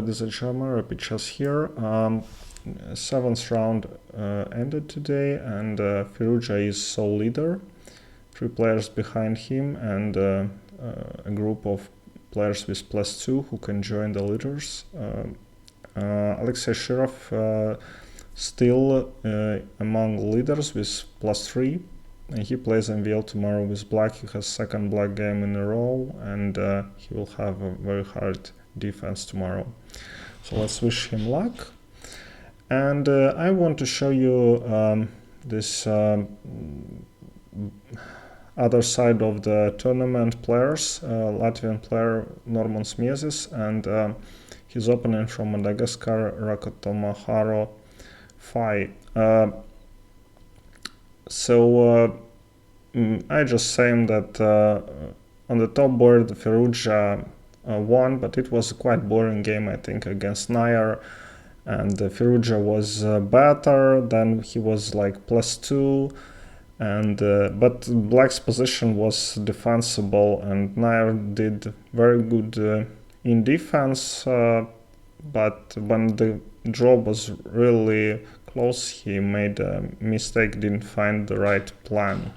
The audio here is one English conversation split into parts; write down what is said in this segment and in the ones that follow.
ladies and gentlemen, Rapichas here. 7th round ended today, and Firouzja is sole leader. 3 players behind him, and a group of players with +2 who can join the leaders. Alexei Shirov still among leaders with +3. And he plays MVL tomorrow with black. He has second black game in a row, and he will have a very hard defense tomorrow. So let's wish him luck. And I want to show you this other side of the tournament players. Latvian player Normans Miezis and his opponent from Madagascar, Rakotomaharo Fai. I just saying that on the top board Firouzja won, but it was a quite boring game, I think, against Nair, and Firouzja was better. Then he was like +2, and but black's position was defensible, and Nair did very good in defense, but when the draw was really close, he made a mistake, didn't find the right plan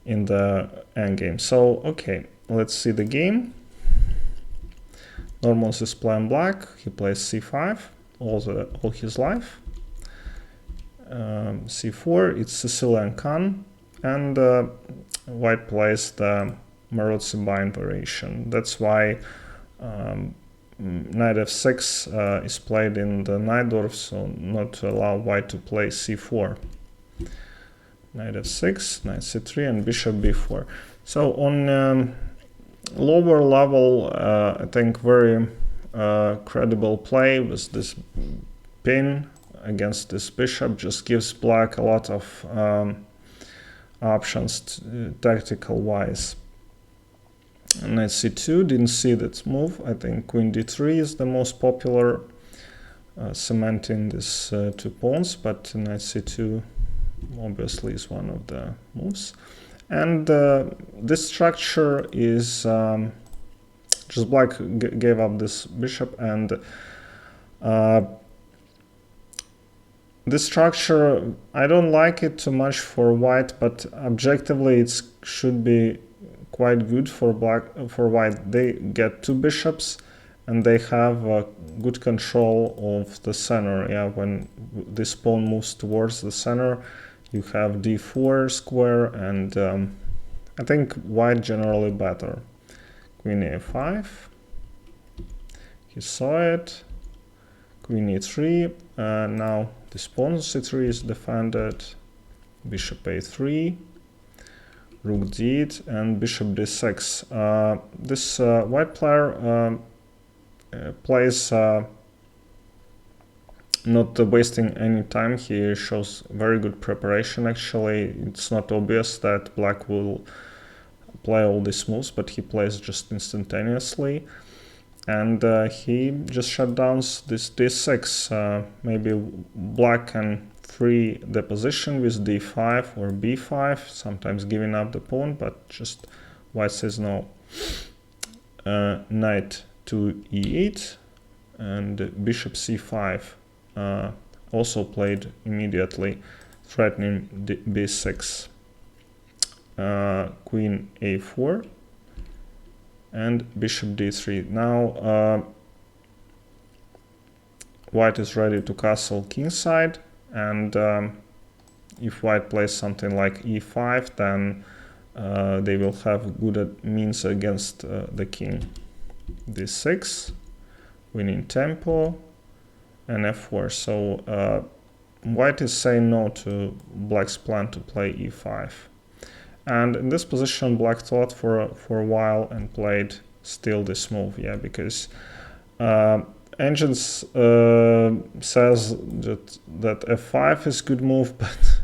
in the endgame. So okay, let's see the game. Normans is playing black. He plays c5 all his life. c4, it's Sicilian Khan, and white plays the Marozzi-Bind variation. That's why knight f6 is played in the Najdorf, so not to allow white to play c4. Knight f6, knight c3, and bishop b4. So on lower level, I think very credible play with this pin against this bishop just gives black a lot of options tactical wise. Knight c2, didn't see that move. I think queen d3 is the most popular, cementing these 2 pawns, but knight c2 obviously is one of the moves. And this structure is just black gave up this bishop, and this structure, I don't like it too much for white, but objectively it should be quite good for white. They get 2 bishops, and they have good control of the center. Yeah, when this pawn moves towards the center, you have d4 square, and I think white generally better. Queen a5, he saw it. Queen e3, now this pawn c3 is defended. Bishop a3, rook d8, and bishop d6. This white player plays not wasting any time. He shows very good preparation. Actually, it's not obvious that black will play all these moves, but he plays just instantaneously, and he just shut down this d6. Maybe black can free the position with d5 or b5, sometimes giving up the pawn, but just white says no. Knight to e8, and bishop c5 also played immediately, threatening b6. Queen a4, and bishop d3. Now white is ready to castle kingside, and if white plays something like e5, then they will have good means against the king. d6, winning tempo, and f4. So white is saying no to black's plan to play e5. And in this position, black thought for a while and played still this move, yeah, because engines says that f5 is good move, but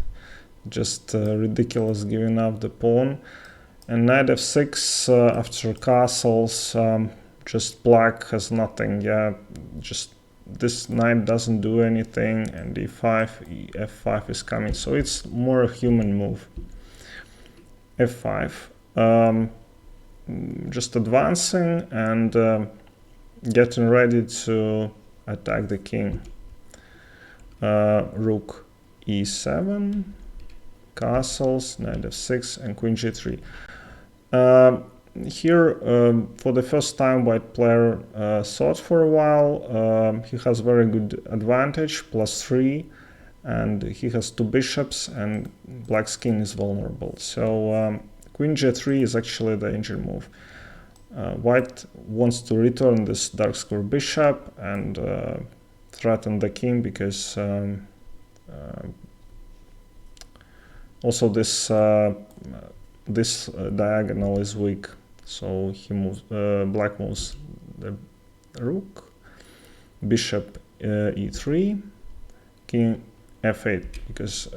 just ridiculous giving up the pawn. And knight f6 after castles, just black has nothing, yeah, just this knight doesn't do anything, and e5, f5 is coming, so it's more a human move. f5, just advancing, and getting ready to attack the king. Rook e7, castles, knight f6, and queen g3. Here, for the first time, white player thought for a while. He has very good advantage, +3, and he has 2 bishops, and black's king is vulnerable. So queen g3 is actually the danger move. White wants to return this dark square bishop and threaten the king, because also this diagonal is weak. So he moves, black moves the rook, bishop e3, king f8, because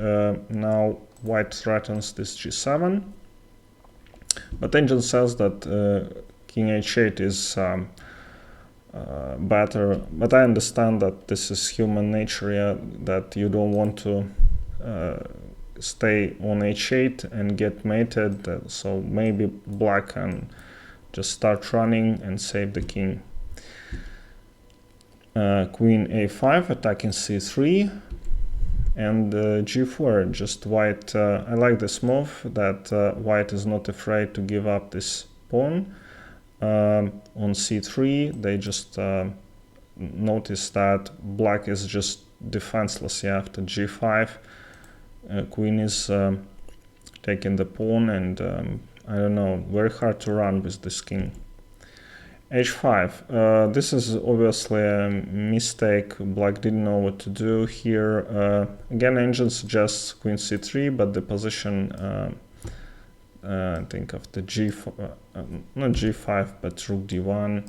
now white threatens this g7. But engine says that king h8 is better, but I understand that this is human nature, yeah, that you don't want to stay on h8 and get mated, so maybe black can just start running and save the king. Queen a5, attacking c3, and g4, just white. I like this move, that white is not afraid to give up this pawn. On c3, they just notice that black is just defenseless, yeah, after g5. Queen is taking the pawn, and I don't know, very hard to run with this king. h5. This is obviously a mistake. Black didn't know what to do here. Again, engine suggests queen c3, but the position, think of the not g5, but rook d1.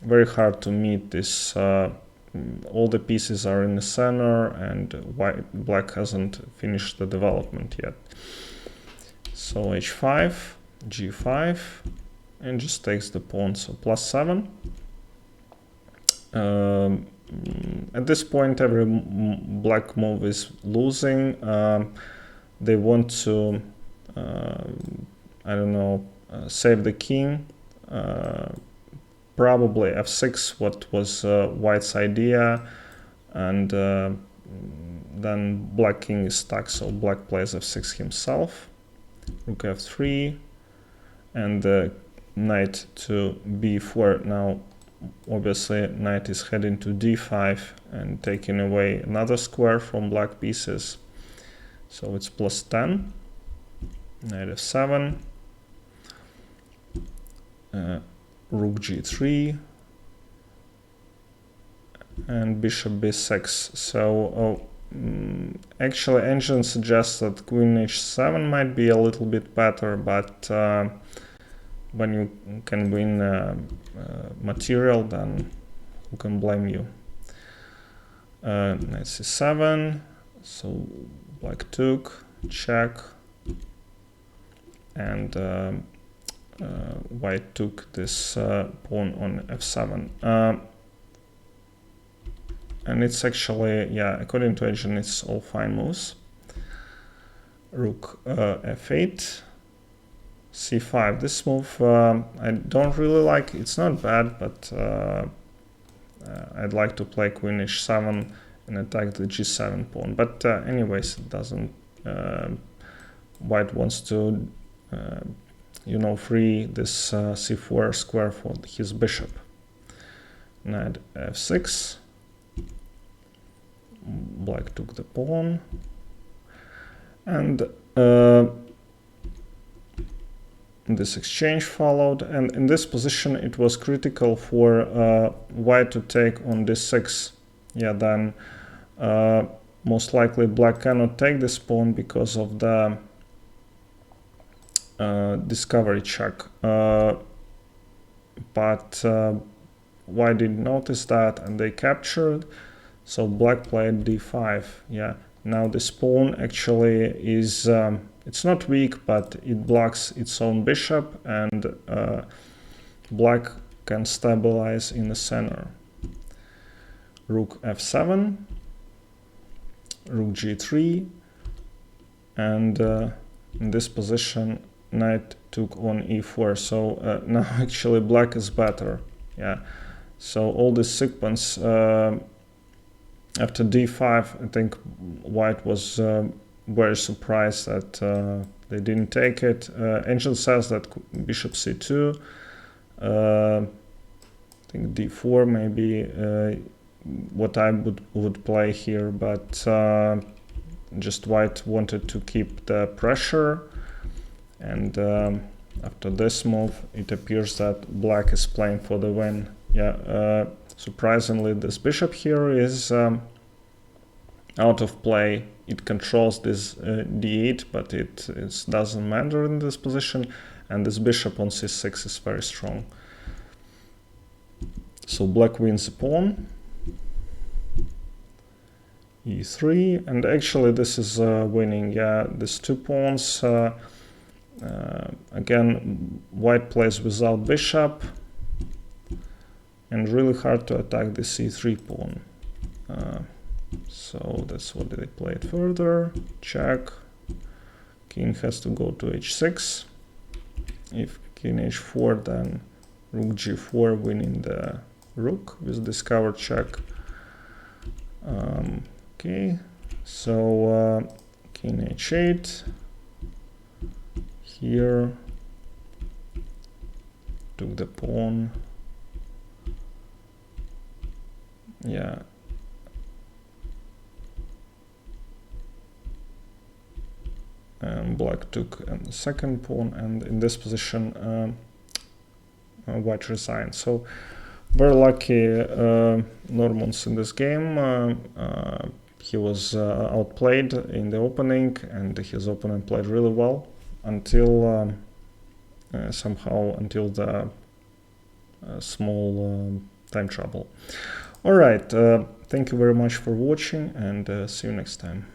Very hard to meet this. All the pieces are in the center, and black hasn't finished the development yet. So h5, g5, and just takes the pawn, so +7. At this point, every black move is losing. They want to, I don't know, save the king. Probably f6, what was white's idea, and then black king is stuck, so black plays f6 himself. Rook f3, and knight to b4. Now, obviously, knight is heading to d5 and taking away another square from black pieces. So it's +10. Knight f7. Rook g3. And bishop b6. So actually, engine suggests that queen h7 might be a little bit better, but when you can win material, then who can blame you? Knight c7, so black took, check, and white took this pawn on f7. And it's actually, yeah, according to engine, it's all fine moves. Rook f8. c5. This move I don't really like. It's not bad, but I'd like to play queen h7 and attack the g7 pawn. But anyways, it doesn't. White wants to, you know, free this c4 square for his bishop. Knight f6. Black took the pawn, and this exchange followed, and in this position it was critical for white to take on d6. Yeah, then most likely black cannot take this pawn because of the discovery check. But white didn't notice that, and they captured. So black played d5. Yeah, now this pawn actually is, it's not weak, but it blocks its own bishop, and black can stabilize in the center. Rook f7, rook g3, and in this position knight took on e4. So now actually black is better. Yeah. So all this sequence after d5, I think white was very surprised that they didn't take it. Angel says that bishop c2. I think d4 maybe what I would play here, but just white wanted to keep the pressure, and after this move it appears that black is playing for the win. Yeah, surprisingly this bishop here is out of play. It controls this d8, but it doesn't matter in this position, and this bishop on c6 is very strong. So black wins the pawn, e3, and actually this is winning. Yeah, these two pawns. Again, white plays without bishop, and really hard to attack the c3 pawn. So that's what they played further. Check. King has to go to h6. If king h4, then rook g4, winning the rook with discovered check. Okay, so king h8. Here took the pawn. Yeah. And black took the second pawn, and in this position white resigned. So very lucky Normans in this game. He was outplayed in the opening, and his opponent played really well until somehow until the small time trouble. All right, thank you very much for watching, and see you next time.